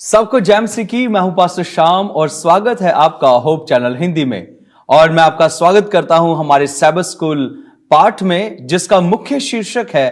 सबको जैम सिकी। मैं हूं पास्टर श्याम और स्वागत है आपका होप चैनल हिंदी में। और मैं आपका स्वागत करता हूं हमारे सैबथ स्कूल पाठ में, जिसका मुख्य शीर्षक है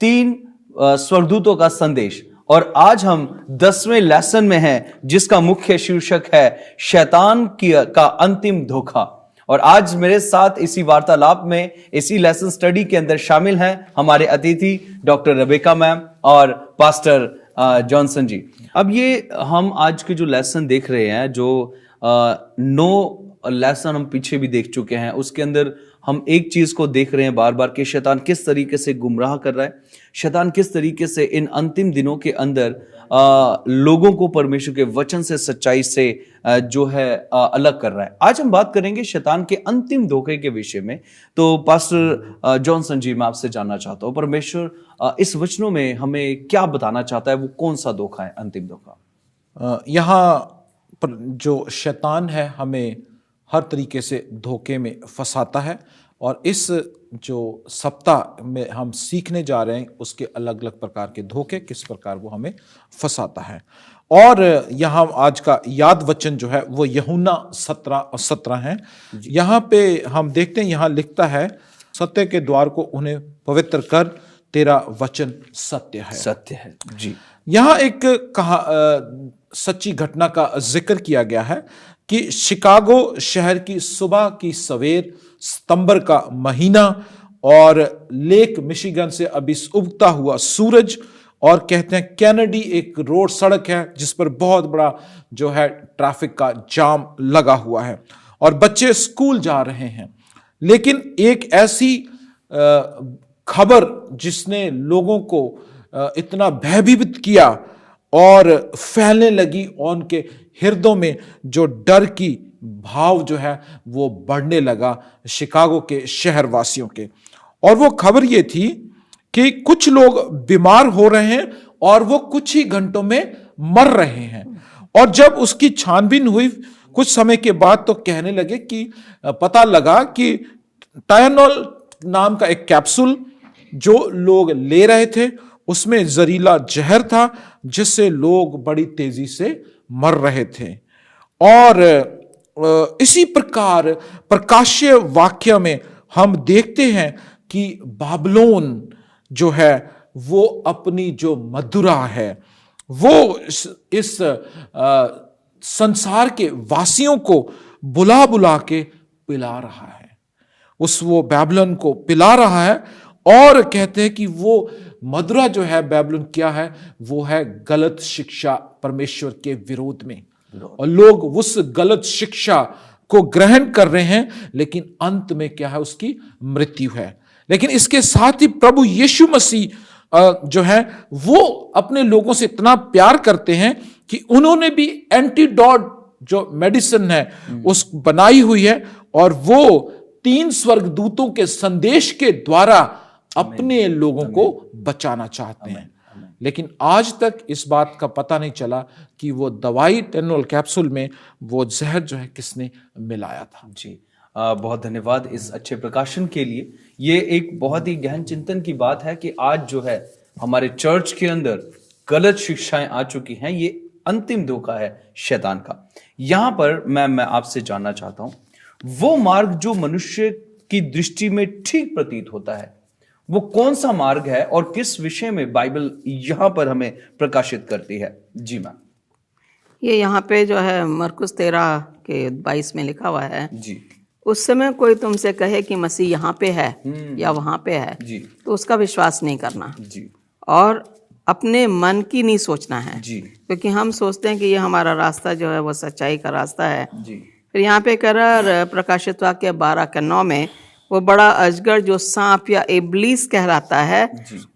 3 स्वर्गदूतों का संदेश। और आज हम 10वें लेसन में हैं, जिसका मुख्य शीर्षक है शैतान का अंतिम धोखा। और आज मेरे साथ इसी वार्तालाप में, इसी लेसन स्टडी के अंदर शामिल हैं हमारे अतिथि डॉक्टर रेबेका मैम और पास्टर जॉनसन जी। अब ये हम आज के जो लेसन देख रहे हैं, जो 9 लेसन हम पीछे भी देख चुके हैं, उसके अंदर हम एक चीज को देख रहे हैं बार बार कि शैतान किस तरीके से गुमराह कर रहा है, शैतान किस तरीके से इन अंतिम दिनों के अंदर लोगों को परमेश्वर के वचन से, सच्चाई से जो है अलग कर रहा है। आज हम बात करेंगे शैतान के अंतिम धोखे के विषय में। तो पास्टर जॉनसन जी, मैं आपसे जानना चाहता हूं, परमेश्वर इस वचनों में हमें क्या बताना चाहता है? वो कौन सा धोखा है, अंतिम धोखा? यहाँ पर जो शैतान है हमें हर तरीके से धोखे में फंसाता है, और इस जो सप्ताह में हम सीखने जा रहे हैं उसके अलग अलग प्रकार के धोखे, किस प्रकार वो हमें फंसाता है। और यहाँ आज का याद वचन जो है वो यूहन्ना 17 है। यहाँ पे हम देखते हैं, यहाँ लिखता है, सत्य के द्वार को उन्हें पवित्र कर, तेरा वचन सत्य है। सत्य है जी। यहाँ एक सच्ची घटना का जिक्र किया गया है कि शिकागो शहर की सुबह की सवेर, सितंबर का महीना, और लेक मिशिगन से अभी उगता हुआ सूरज, और कहते हैं कैनेडी एक रोड सड़क है जिस पर बहुत बड़ा जो है ट्रैफिक का जाम लगा हुआ है, और बच्चे स्कूल जा रहे हैं। लेकिन एक ऐसी खबर जिसने लोगों को इतना भयभीत किया और फैलने लगी, और उनके हृदयों में जो डर की भाव जो है वो बढ़ने लगा शिकागो के शहरवासियों के। और वो खबर ये थी कि कुछ लोग बीमार हो रहे हैं और वो कुछ ही घंटों में मर रहे हैं। और जब उसकी छानबीन हुई कुछ समय के बाद, तो कहने लगे कि पता लगा कि टायनोल नाम का एक कैप्सूल जो लोग ले रहे थे उसमें जहरीला जहर था, जिससे लोग बड़ी तेजी से मर रहे थे। और इसी प्रकार प्रकाश्य वाक्य में हम देखते हैं कि बाबिलोन जो है वो अपनी जो मदिरा है वो इस संसार के वासियों को बुला बुला के पिला रहा है। वो बाबिलोन को पिला रहा है, और कहते हैं कि वो मदिरा जो है बाबिलोन क्या है, वो है गलत शिक्षा परमेश्वर के विरोध में, और लोग उस गलत शिक्षा को ग्रहण कर रहे हैं, लेकिन अंत में क्या है, उसकी मृत्यु है। लेकिन इसके साथ ही प्रभु यीशु मसीह जो है वो अपने लोगों से इतना प्यार करते हैं कि उन्होंने भी एंटीडोट जो मेडिसिन है उस बनाई हुई है, और वो 3 स्वर्गदूतों के संदेश के द्वारा अपने लोगों को बचाना चाहते हैं। लेकिन आज तक इस बात का पता नहीं चला कि वो दवाई टायनोल कैप्सूल में वो जहर जो है किसने मिलाया था। जी, बहुत धन्यवाद इस अच्छे प्रकाशन के लिए। ये एक बहुत ही गहन चिंतन की बात है कि आज जो है हमारे चर्च के अंदर गलत शिक्षाएं आ चुकी हैं। ये अंतिम धोखा है शैतान का। यहां पर मैं आपसे जानना चाहता हूं, वो मार्ग जो मनुष्य की दृष्टि में ठीक प्रतीत होता है, वो कौन सा मार्ग है और किस विषय में बाइबल यहां पर हमें प्रकाशित करती है? जी मैम। ये यहाँ पे जो है मरकुस 13 के 22 में लिखा हुआ है जी। उस समय कोई तुमसे कहे कि मसीह यहाँ पे है या वहाँ पे है जी। तो उसका विश्वास नहीं करना जी। और अपने मन की नहीं सोचना है जी। क्योंकि हम सोचते हैं कि ये हमारा रास्ता जो है वो सच्चाई का रास्ता है। जी। फिर यहाँ पे कह रहा प्रकाशित वाक्य 12:9 में, वो बड़ा अजगर जो सांप या इब्लीस कहलाता है,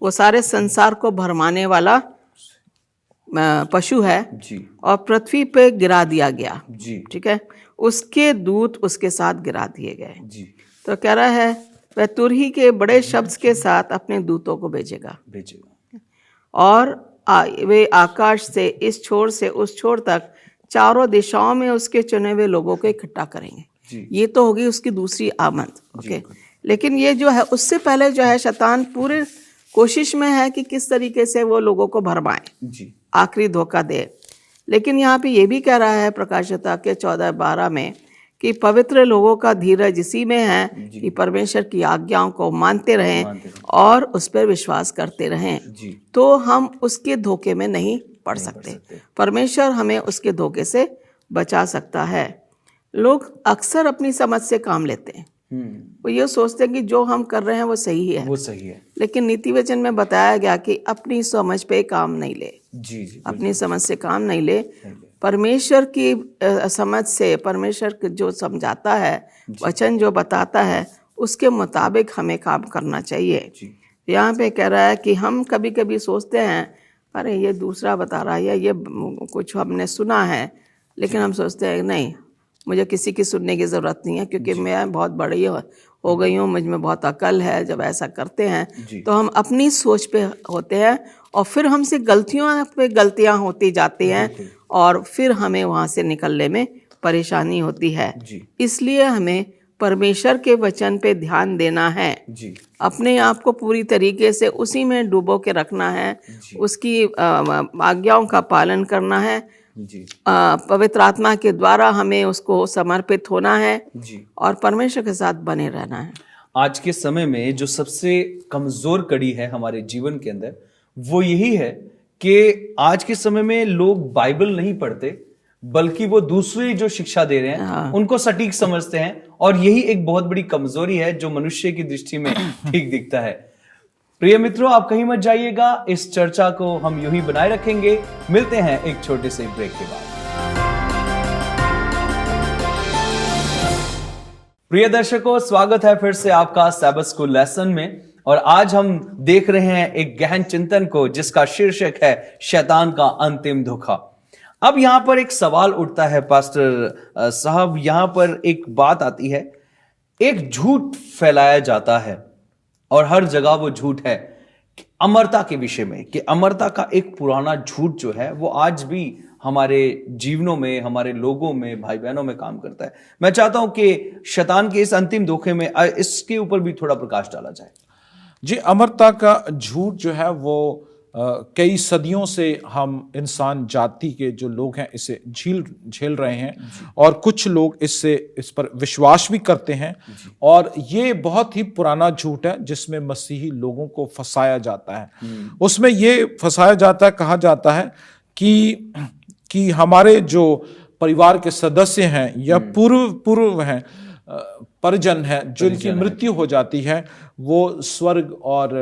वो सारे संसार को भरमाने वाला पशु है जी। और पृथ्वी पे गिरा दिया गया। जी। ठीक है, उसके दूत उसके साथ गिरा दिए गए। जी। तो कह रहा है वह तुरही के बड़े शब्द के साथ अपने दूतों को भेजेगा और वे आकाश से इस छोर से उस छोर तक चारों दिशाओं में उसके चुने हुए लोगों को इकट्ठा करेंगे। ये तो होगी उसकी दूसरी आमद। ओके, लेकिन ये जो है उससे पहले जो है शैतान पूरे कोशिश में है कि किस तरीके से वो लोगों को भरमाए, आखिरी धोखा दे। लेकिन यहाँ पे ये भी कह रहा है प्रकाशिता के 14:12 में कि पवित्र लोगों का धीरज इसी में है कि परमेश्वर की आज्ञाओं को मानते रहें और उस पर विश्वास करते रहें, तो हम उसके धोखे में नहीं पड़ सकते। परमेश्वर हमें उसके धोखे से बचा सकता है। लोग अक्सर अपनी समझ से काम लेते हैं, वो ये सोचते हैं कि जो हम कर रहे हैं वो सही है, लेकिन नीति वचन में बताया गया कि अपनी समझ पे काम नहीं ले। जी, अपनी समझ से काम नहीं ले। परमेश्वर की समझ से, परमेश्वर जो समझाता है, वचन जो बताता है, उसके मुताबिक हमें काम करना चाहिए। यहाँ पे कह रहा है कि हम कभी कभी सोचते हैं अरे ये दूसरा बता रहा है या ये कुछ हमने सुना है, लेकिन हम सोचते हैं नहीं, मुझे किसी की सुनने की ज़रूरत नहीं है, क्योंकि मैं बहुत बड़ी हो गई हूँ, मुझ में बहुत अकल है। जब ऐसा करते हैं तो हम अपनी सोच पे होते हैं और फिर हमसे गलतियों पे गलतियाँ होती जाती हैं और फिर हमें वहाँ से निकलने में परेशानी होती है। इसलिए हमें परमेश्वर के वचन पे ध्यान देना है, अपने आप को पूरी तरीके से उसी में डुबो के रखना है, उसकी आज्ञाओं का पालन करना है। पवित्र आत्मा के द्वारा हमें उसको समर्पित होना है और परमेश्वर के साथ बने रहना है। आज के समय में जो सबसे कमजोर कड़ी है हमारे जीवन के अंदर वो यही है कि आज के समय में लोग बाइबल नहीं पढ़ते, बल्कि वो दूसरी जो शिक्षा दे रहे हैं उनको सटीक समझते हैं, और यही एक बहुत बड़ी कमजोरी है जो मनुष्य की दृष्टि में ठीक दिखता है। प्रिय मित्रों, आप कहीं मत जाइएगा, इस चर्चा को हम यूं ही बनाए रखेंगे। मिलते हैं एक छोटे से ब्रेक के बाद। प्रिय दर्शकों, स्वागत है फिर से आपका सैबथ स्कूल लेसन में, और आज हम देख रहे हैं एक गहन चिंतन को जिसका शीर्षक है शैतान का अंतिम धोखा। अब यहां पर एक सवाल उठता है पास्टर साहब, यहां पर एक बात आती है, एक झूठ फैलाया जाता है और हर जगह वो झूठ है अमरता के विषय में, कि अमरता का एक पुराना झूठ जो है वो आज भी हमारे जीवनों में, हमारे लोगों में, भाई बहनों में काम करता है। मैं चाहता हूं कि शैतान के इस अंतिम धोखे में इसके ऊपर भी थोड़ा प्रकाश डाला जाए। जी, अमरता का झूठ जो है वो कई सदियों से हम इंसान जाति के जो लोग हैं इसे झेल रहे हैं, और कुछ लोग इस पर विश्वास भी करते हैं, और ये बहुत ही पुराना झूठ है जिसमें मसीही लोगों को फंसाया जाता है। उसमें ये फंसाया जाता है, कहा जाता है कि हमारे जो परिवार के सदस्य हैं या पूर्व हैं, परिजन हैं, जिनकी मृत्यु हो जाती है, वो स्वर्ग और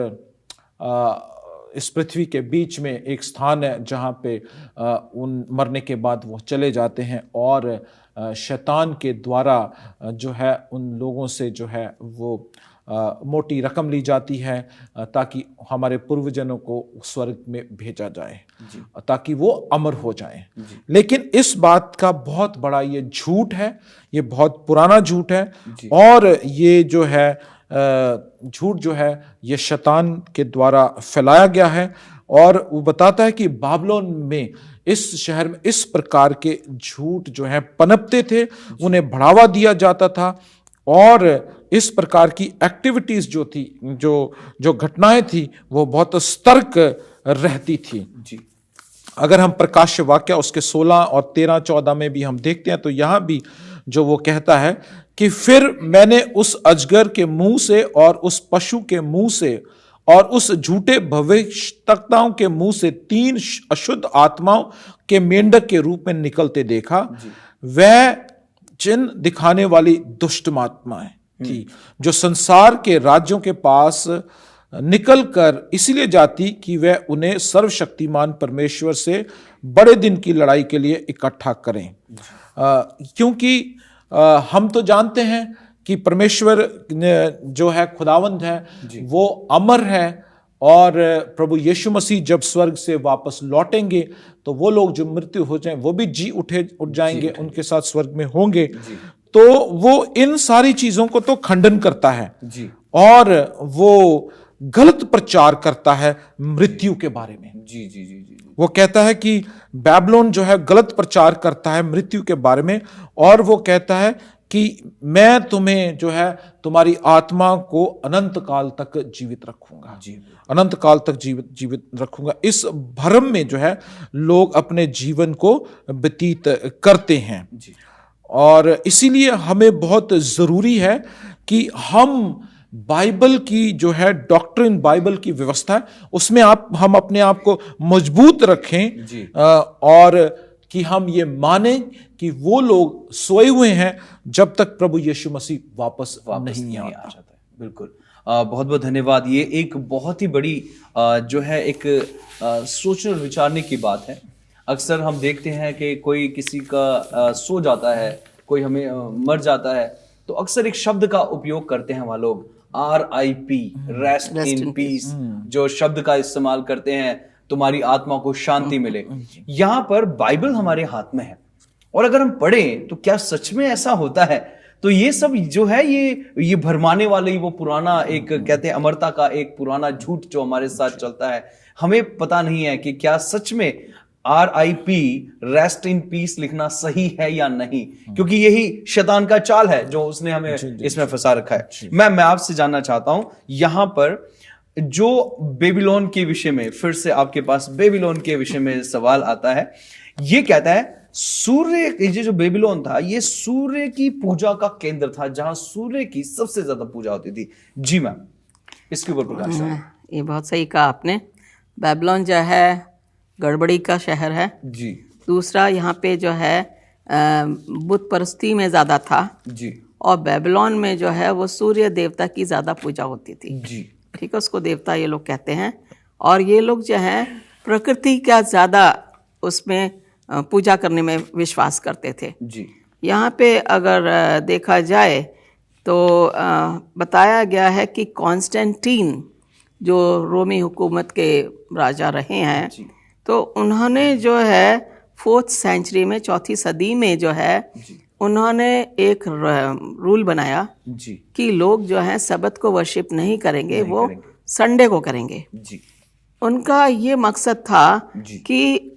इस पृथ्वी के बीच में एक स्थान है जहाँ पे उन मरने के बाद वो चले जाते हैं, और शैतान के द्वारा जो है उन लोगों से जो है वो मोटी रकम ली जाती है ताकि हमारे पूर्वजनों को स्वर्ग में भेजा जाए, ताकि वो अमर हो जाए। लेकिन इस बात का बहुत बड़ा ये झूठ है, ये बहुत पुराना झूठ है, और ये जो है झूठ जो है ये शैतान के द्वारा फैलाया गया है। और वो बताता है कि बाबिलोन में, इस शहर में इस प्रकार के झूठ जो है पनपते थे, उन्हें बढ़ावा दिया जाता था, और इस प्रकार की एक्टिविटीज जो थी, जो घटनाएं थी, वो बहुत सतर्क रहती थी। अगर हम प्रकाश्य वाक्य उसके 16 और 13, 14 में भी हम देखते हैं, तो यहां भी जो वो कहता है कि फिर मैंने उस अजगर के मुंह से और उस पशु के मुंह से और उस झूठे भविष्यवक्ताओं के मुंह से 3 अशुद्ध आत्माओं के मेंढक के रूप में निकलते देखा। वह चिन्ह दिखाने वाली दुष्टआत्माएं थी जो संसार के राज्यों के पास निकल कर इसलिए जाती कि वह उन्हें सर्वशक्तिमान परमेश्वर से बड़े दिन की लड़ाई के लिए इकट्ठा करें। क्योंकि हम तो जानते हैं कि परमेश्वर जो है खुदावंद है, वो अमर है, और प्रभु यीशु मसीह जब स्वर्ग से वापस लौटेंगे तो वो लोग जो मृत्यु हो जाएं वो भी उठ जाएंगे, उनके साथ स्वर्ग में होंगे। तो वो इन सारी चीजों को तो खंडन करता है, और वो गलत प्रचार करता है मृत्यु के बारे में। वो कहता है कि बाबिलोन जो है गलत प्रचार करता है मृत्यु के बारे में, और वो कहता है कि मैं तुम्हें जो है तुम्हारी आत्मा को अनंत काल तक जीवित रखूंगा, अनंत काल तक जीवित रखूंगा। इस भरम में जो है लोग अपने जीवन को व्यतीत करते हैं। और इसीलिए हमें बहुत जरूरी है कि हम बाइबल की जो है डॉक्ट्रिन, बाइबल की व्यवस्था है, उसमें हम अपने आप को मजबूत रखें और कि हम ये माने कि वो लोग सोए हुए हैं जब तक प्रभु यीशु मसीह वापस नहीं आ जाता। बिल्कुल, बहुत बहुत धन्यवाद। ये एक बहुत ही बड़ी जो है एक सोचने और विचारने की बात है। अक्सर हम देखते हैं कि कोई किसी का सो जाता है, कोई हमें मर जाता है, तो अक्सर एक शब्द का उपयोग करते हैं वहाँ लोग, RIP, रेस्ट इन पीस, जो शब्द का इस्तेमाल करते हैं, तुम्हारी आत्मा को शांति मिले। यहाँ पर बाइबल हमारे हाथ में है, और अगर हम पढ़ें तो क्या सच में ऐसा होता है? तो ये सब जो है ये भरमाने वाले वो पुराना एक कहते हैं अमरता का एक पुराना झूठ जो हमारे साथ चलता है, हमें पता नहीं है कि क्या सच में RIP, रेस्ट इन पीस लिखना सही है या नहीं, क्योंकि यही शैतान का चाल है जो उसने हमें इसमें फंसा रखा है। मैं आपसे जानना चाहता हूं यहां पर जो बेबीलोन के विषय में, फिर से आपके पास बेबीलोन के विषय में सवाल आता है। ये कहता है सूर्य, ये जो बेबीलोन था ये सूर्य की पूजा का केंद्र था, जहां सूर्य की सबसे ज्यादा पूजा होती थी। जी मैम, इसके ऊपर प्रकाश डालें। ये बहुत सही कहा आपने। बेबीलोन जो है गड़बड़ी का शहर है जी। दूसरा यहाँ पे जो है बुत परस्ती में ज़्यादा था जी। और बेबीलोन में जो है वो सूर्य देवता की ज़्यादा पूजा होती थी। जी। ठीक है, उसको देवता ये लोग कहते हैं। और ये लोग जो है प्रकृति का ज़्यादा उसमें पूजा करने में विश्वास करते थे। जी। यहाँ पे अगर देखा जाए तो बताया गया है कि कॉन्स्टेंटीन जो रोमी हुकूमत के राजा रहे हैं, तो उन्होंने जो है 4th सेंचुरी में, 4वीं सदी में जो है उन्होंने एक रूल बनाया कि लोग जो हैं सबत को वर्शिप नहीं करेंगे, वो संडे को करेंगे। उनका ये मकसद था कि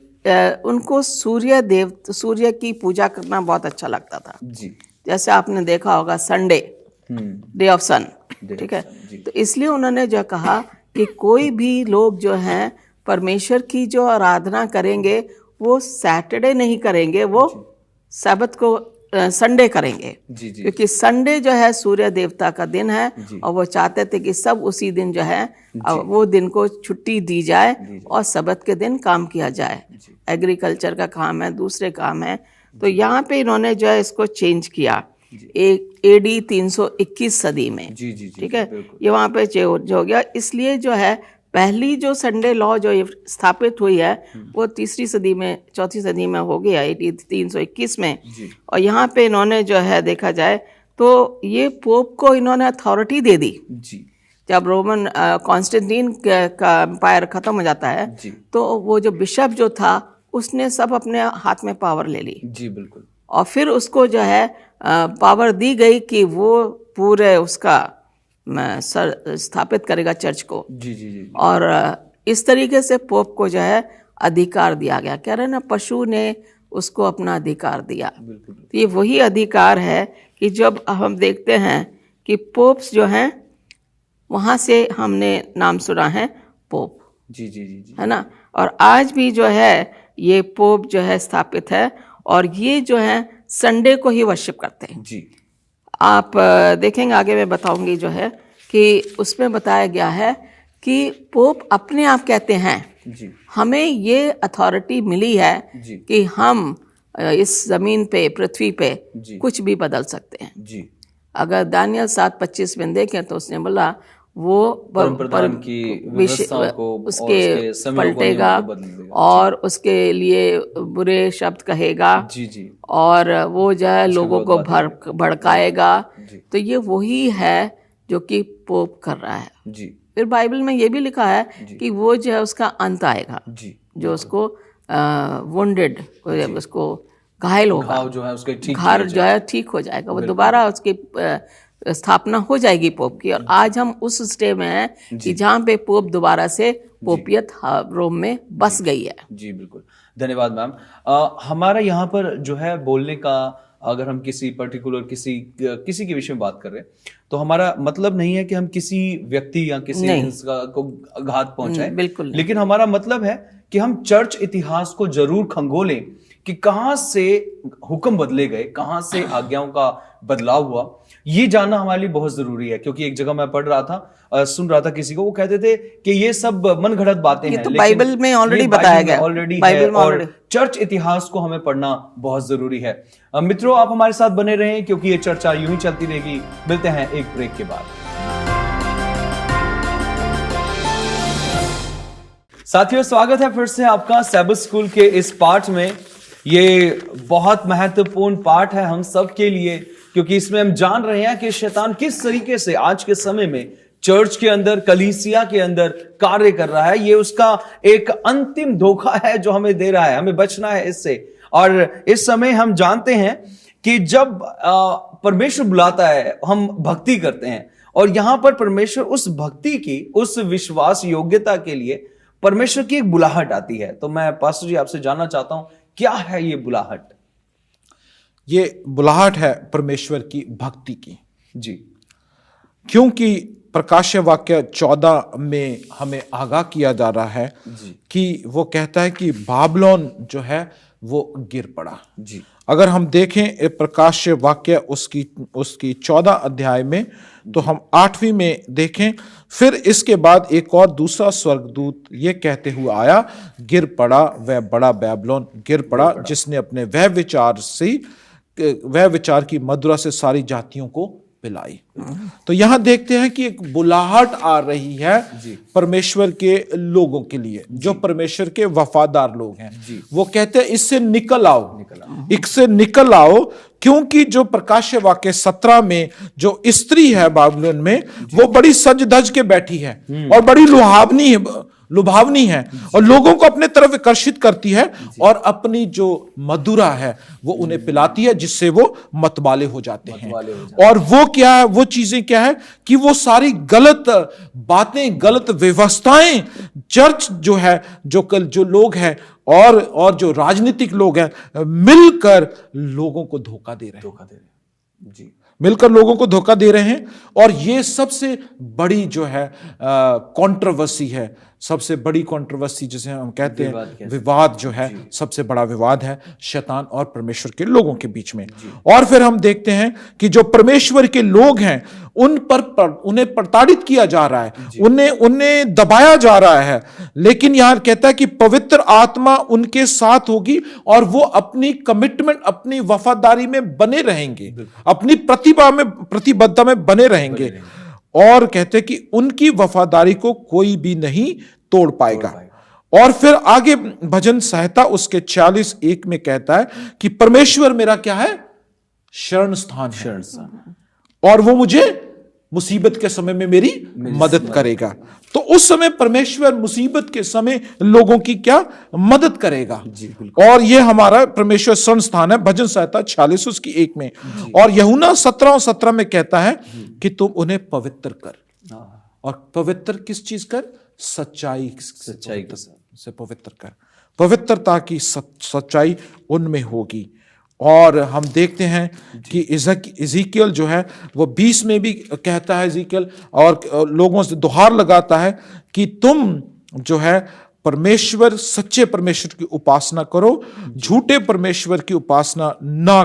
उनको सूर्य की पूजा करना बहुत अच्छा लगता था। जैसे आपने देखा होगा संडे, डे ऑफ सन, ठीक है। तो इसलिए उन्होंने जो कहा कि कोई भी लोग जो हैं परमेश्वर की जो आराधना करेंगे वो सैटरडे नहीं करेंगे, वो सबत को संडे करेंगे, क्योंकि संडे जो है सूर्य देवता का दिन है और वो चाहते थे कि सब उसी दिन जो है वो दिन को छुट्टी दी जाए और सबत के दिन काम किया जाए। एग्रीकल्चर का काम है, दूसरे काम है। तो यहाँ पे इन्होंने जो है इसको चेंज किया AD 321 सदी में, ठीक है। ये वहाँ पे जो हो गया, इसलिए जो है पहली जो संडे लॉ जो स्थापित हुई है वो 3री सदी में, 4थी सदी में हो गया, AD 321 में। और यहाँ पे इन्होंने जो है देखा जाए तो ये पोप को इन्होंने अथॉरिटी दे दी। जब रोमन कॉन्स्टेंटीन का एम्पायर खत्म हो जाता है तो वो जो बिशप जो था उसने सब अपने हाथ में पावर ले ली। जी बिल्कुल। और फिर उसको जो है पावर दी गई कि वो पूरे उसका स्थापित करेगा चर्च को। जी। और इस तरीके से पोप को जो है अधिकार दिया गया। कह रहे ना, पशु ने उसको अपना अधिकार दिया। तो ये वही अधिकार है कि जब हम देखते हैं कि पोप्स जो हैं, वहाँ से हमने नाम सुना है पोप। जी, है ना। और आज भी जो है ये पोप जो है स्थापित है और ये जो है संडे को ही वर्शिप करते हैं। जी। आप देखेंगे आगे मैं बताऊंगी जो है कि उसमें बताया गया है कि पोप अपने आप कहते हैं हमें ये अथॉरिटी मिली है कि हम इस जमीन पे, पृथ्वी पे कुछ भी बदल सकते हैं। जी। अगर दानियल 7:25 में देखें तो उसने बोला वो परम की व्यवस्था को उसके पलटेगा और उसके लिए बुरे शब्द कहेगा। जी। और वो जो है लोगों को भड़काएगा। तो ये वही है जो कि पोप कर रहा है। जी। फिर बाइबल में ये भी लिखा है कि वो जो है उसका अंत आएगा। जी। जो उसको वुंडेड, उसको घायल होगा, जो है उसके घर जो है ठीक हो जाएगा, वो दोबारा उसकी स्थापना हो जाएगी पोप की। और आज हम उस स्टेज में हैं कि जहाँ पे पोप दोबारा से पोपियत रोम में बस गई है। जी बिल्कुल, धन्यवाद मैम। हमारा यहाँ पर जो है बोलने का अगर हम किसी पर्टिकुलर किसी के विषय में बात कर रहे हैं, तो हमारा मतलब नहीं है कि हम किसी व्यक्ति या किसी इंसान को घात पहुंचाएं, बिल्कुल नहीं। लेकिन हमारा मतलब है कि हम चर्च इतिहास को जरूर खंगोलें कि कहां से हुक्म बदले गए, कहां से आज्ञाओं का बदलाव हुआ। ये जानना हमारे लिए बहुत जरूरी है, क्योंकि एक जगह मैं पढ़ रहा था, सुन रहा था किसी को, वो कहते थे कि ये सब मन घड़त बातें हैं, तो बाइबल में ऑलरेडी बताया गया, ऑलरेडी है, और चर्च इतिहास को हमें पढ़ना बहुत जरूरी है। मित्रों, आप हमारे साथ बने रहें, क्योंकि ये चर्चा यूं ही चलती रहेगी। मिलते हैं एक ब्रेक के बाद। साथियों, स्वागत है फिर से आपका सैबथ स्कूल के इस पाठ में। ये बहुत महत्वपूर्ण पाठ है हम सब के लिए, क्योंकि इसमें हम जान रहे हैं कि शैतान किस तरीके से आज के समय में चर्च के अंदर, कलीसिया के अंदर कार्य कर रहा है। ये उसका एक अंतिम धोखा है जो हमें दे रहा है, हमें बचना है इससे। और इस समय हम जानते हैं कि जब परमेश्वर बुलाता है, हम भक्ति करते हैं, और यहां पर परमेश्वर उस भक्ति की, उस विश्वास योग्यता के लिए परमेश्वर की एक बुलाहट आती है। तो मैं पास्टर जी आपसे जानना चाहता हूं, क्या है ये बुलाहट? ये बुलाहट है परमेश्वर की भक्ति की जी, क्योंकि प्रकाश वाक्य 14 में हमें आगाह किया जा रहा है कि वो कहता है कि बाबलोन जो है वो गिर पड़ा। जी, अगर हम देखें प्रकाश वाक्य उसकी 14 अध्याय में, तो हम 8वीं में देखें, फिर इसके बाद एक और दूसरा स्वर्गदूत ये कहते हुए आया, गिर पड़ा वह बड़ा बाबलोन, गिर पड़ा जिसने अपने वह विचार की मधुरा से सारी जातियों को पिलाई। तो यहां देखते हैं कि एक बुलाहट आ रही है परमेश्वर के लोगों के लिए, जो परमेश्वर के वफादार लोग हैं। वो कहते हैं इससे निकल आओ, इससे निकल आओ, क्योंकि जो प्रकाश वाक्य 17 में जो स्त्री है बाबुलोन में, वो बड़ी सज धज के बैठी है और बड़ी लुभावनी है और लोगों को अपने तरफ आकर्षित करती है, और अपनी जो मधुरा है वो उन्हें पिलाती है, जिससे वो मतवाले हो जाते हैं। और वो क्या है, वो चीजें क्या है कि वो सारी गलत बातें, गलत व्यवस्थाएं चर्च जो है, जो लोग हैं और जो राजनीतिक लोग हैं, मिलकर लोगों को धोखा दे रहे हैं। जी, मिलकर लोगों को धोखा दे रहे हैं। और ये सबसे बड़ी जो है कंट्रोवर्सी है, सबसे बड़ी कंट्रोवर्सी जिसे हम कहते हैं विवाद जो है, सबसे बड़ा विवाद है शैतान और परमेश्वर के लोगों के बीच में। और फिर हम देखते हैं कि जो परमेश्वर के लोग हैं उन्हें प्रताड़ित किया जा रहा है, उन्हें दबाया जा रहा है। लेकिन यहां कहता है कि पवित्र आत्मा उनके साथ होगी और वो अपनी कमिटमेंट, अपनी वफादारी में बने रहेंगे, अपनी प्रतिबद्धता में बने रहेंगे। और कहते हैं कि उनकी वफादारी को कोई भी नहीं तोड़ पाएगा। और फिर आगे भजन संहिता उसके 46:1 में कहता है कि परमेश्वर मेरा क्या है, शरण स्थान है, और वो मुझे मुसीबत के समय में मेरी मदद करेगा। तो उस समय परमेश्वर मुसीबत के समय लोगों की क्या मदद करेगा। और ये हमारा परमेश्वर शरण स्थान है, भजन संहिता 46:1 में। और यूहन्ना 17:17 में कहता है कि तुम उन्हें पवित्र कर। और पवित्र किस चीज कर? सच्चाई से पवित्र कर, पवित्रता की सच्चाई उनमें होगी। और हम देखते हैं कि इज़ीकियल जो है वो 20 में भी कहता है, इज़ीकियल और लोगों से दुहार लगाता है कि तुम जो है परमेश्वर, सच्चे परमेश्वर की उपासना करो, झूठे परमेश्वर की उपासना ना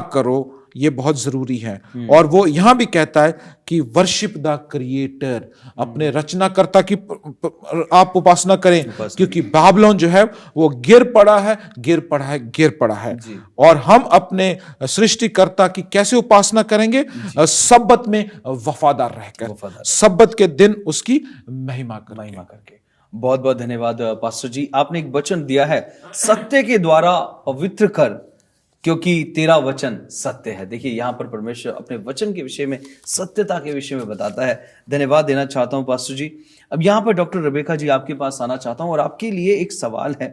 करो। ये बहुत जरूरी है। और वो यहां भी कहता है कि वर्शिप द क्रिएटर, अपने रचनाकर्ता की आप उपासना करें, क्योंकि बाबलोन जो है वो गिर पड़ा है। और हम अपने सृष्टिकर्ता की कैसे उपासना करेंगे? सब्बत में वफादार रहकर, सब्बत के दिन उसकी महिमा करके। बहुत बहुत धन्यवाद पास्टर जी। आपने एक वचन दिया है, सत्य के द्वारा पवित्र कर, क्योंकि तेरा वचन सत्य है। देखिए, यहां पर परमेश्वर अपने वचन के विषय में, सत्यता के विषय में बताता है। धन्यवाद देना चाहता हूं पास्टर जी। अब यहां पर डॉक्टर रेबेका जी आपके पास आना चाहता हूं, और आपके लिए एक सवाल है,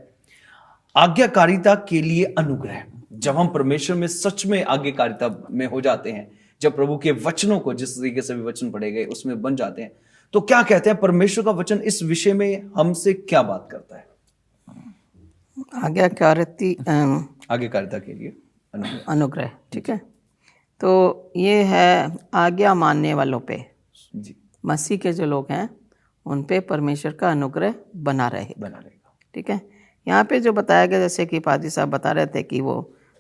आज्ञाकारिता के लिए अनुग्रह। जब हम परमेश्वर में सच में आज्ञाकारिता में हो जाते हैं, जब प्रभु के वचनों को, जिस तरीके से भी वचन पढ़े गए, उसमें बन जाते हैं, तो क्या कहते हैं परमेश्वर का वचन इस विषय में हमसे क्या बात करता है? आज्ञाकारिता आज्ञाकारिता के लिए अनुग्रह। ठीक है, तो ये है आज्ञा मानने वालों पे, जी, मसीह के जो लोग हैं उन पे परमेश्वर का अनुग्रह बना रहेगा। ठीक है, यहाँ पे जो बताया गया, जैसे कि पादी साहब बता रहे थे कि वो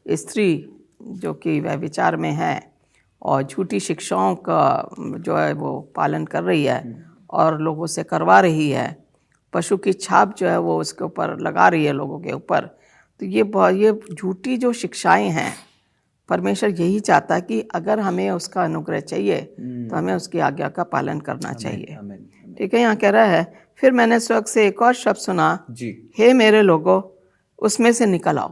स्त्री जो कि वह विचार में है और झूठी शिक्षाओं का जो है वो पालन कर रही है और लोगों से करवा रही है, पशु की छाप जो है वो उसके ऊपर लगा रही है लोगों के ऊपर, तो ये झूठी जो शिक्षाएं हैं, परमेश्वर यही चाहता है कि अगर हमें उसका अनुग्रह चाहिए तो हमें उसकी आज्ञा का पालन करना चाहिए। ठीक है, यहाँ कह रहा है, फिर मैंने स्वर्ग से एक और शब्द सुना, हे मेरे लोगों, उसमें से निकल आओ।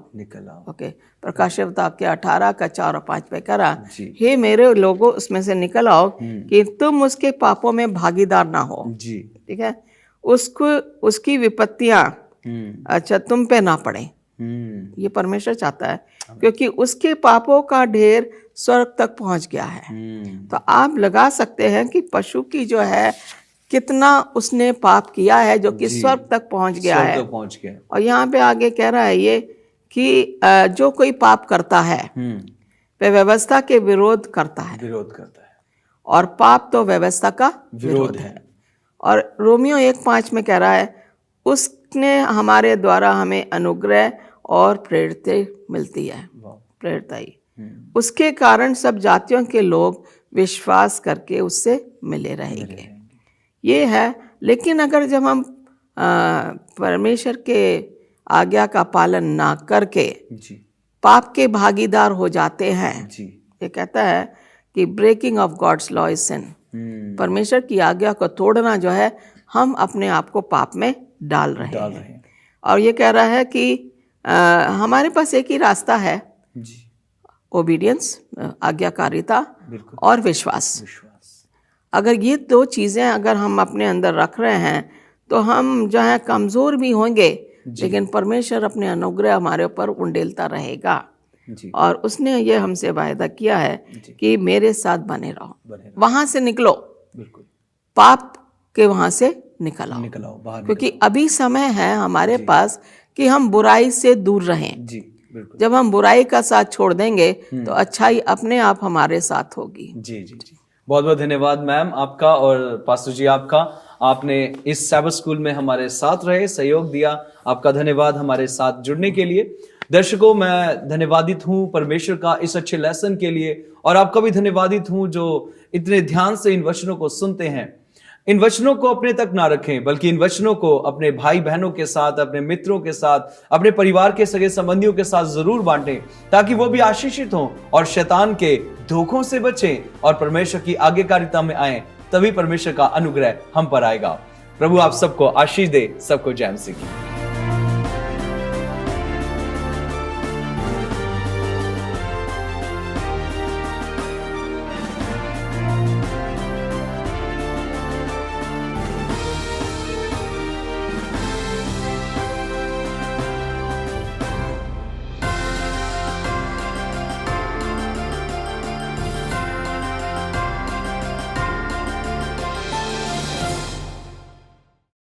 ओके, प्रकाशित वाक्य 18 का 4 और 5 पे कह रहा, हे मेरे लोगों, उसमें से निकल आओ कि तुम उसके पापों में भागीदार ना हो। ठीक है, उसकी विपत्तियां अच्छा तुम पे ना पड़े, ये परमेश्वर चाहता है, क्योंकि उसके पापों का ढेर स्वर्ग तक पहुंच गया है। तो आप लगा सकते हैं कि पशु की जो है कितना उसने पाप किया है जो कि स्वर्ग तक पहुंच गया है। और यहाँ पे आगे कह रहा है ये कि जो कोई पाप करता है वह व्यवस्था के विरोध करता है, और पाप तो व्यवस्था का विरोध है। और रोमियो 1:5 में कह रहा है, उसने हमारे द्वारा हमें अनुग्रह और प्रेरित मिलती है, प्रेरिताई, उसके कारण सब जातियों के लोग विश्वास करके उससे मिले रहेंगे। ये है, लेकिन अगर जब हम परमेश्वर के आज्ञा का पालन ना करके पाप के भागीदार हो जाते हैं, ये कहता है कि breaking of God's law is sin, परमेश्वर की आज्ञा को तोड़ना जो है, हम अपने आप को पाप में डाल रहे हैं। और ये कह रहा है कि हमारे पास एक ही रास्ता है, ओबीडियंस, आज्ञाकारिता और विश्वास। अगर ये दो चीज़ें अगर हम अपने अंदर रख रहे हैं तो हम जो है कमज़ोर भी होंगे, लेकिन परमेश्वर अपने अनुग्रह हमारे ऊपर उंडेलता रहेगा। और उसने ये हमसे वायदा किया है कि मेरे साथ बने रहो, वहाँ से निकलो, पाप के वहाँ से निकल आओ, क्योंकि अभी समय है हमारे पास कि हम बुराई से दूर रहें। जब हम बुराई का साथ छोड़ देंगे तो अच्छाई अपने आप हमारे साथ होगी। बहुत बहुत धन्यवाद मैम आपका और पास्टर जी आपका, आपने इस सैबथ स्कूल में हमारे साथ रहे, सहयोग दिया, आपका धन्यवाद हमारे साथ जुड़ने के लिए। दर्शकों, मैं धन्यवादित हूं परमेश्वर का इस अच्छे लेसन के लिए, और आपका भी धन्यवादित हूं जो इतने ध्यान से इन वचनों को सुनते हैं। इन वचनों को अपने तक ना रखें, बल्कि इन वचनों को अपने भाई बहनों के साथ, अपने मित्रों के साथ, अपने परिवार के सगे संबंधियों के साथ जरूर बांटें, ताकि वो भी आशीषित हों और शैतान के धोखों से बचें और परमेश्वर की आज्ञाकारिता में आएं। तभी परमेश्वर का अनुग्रह हम पर आएगा। प्रभु आप सबको आशीष दे। सबको जय मसीह।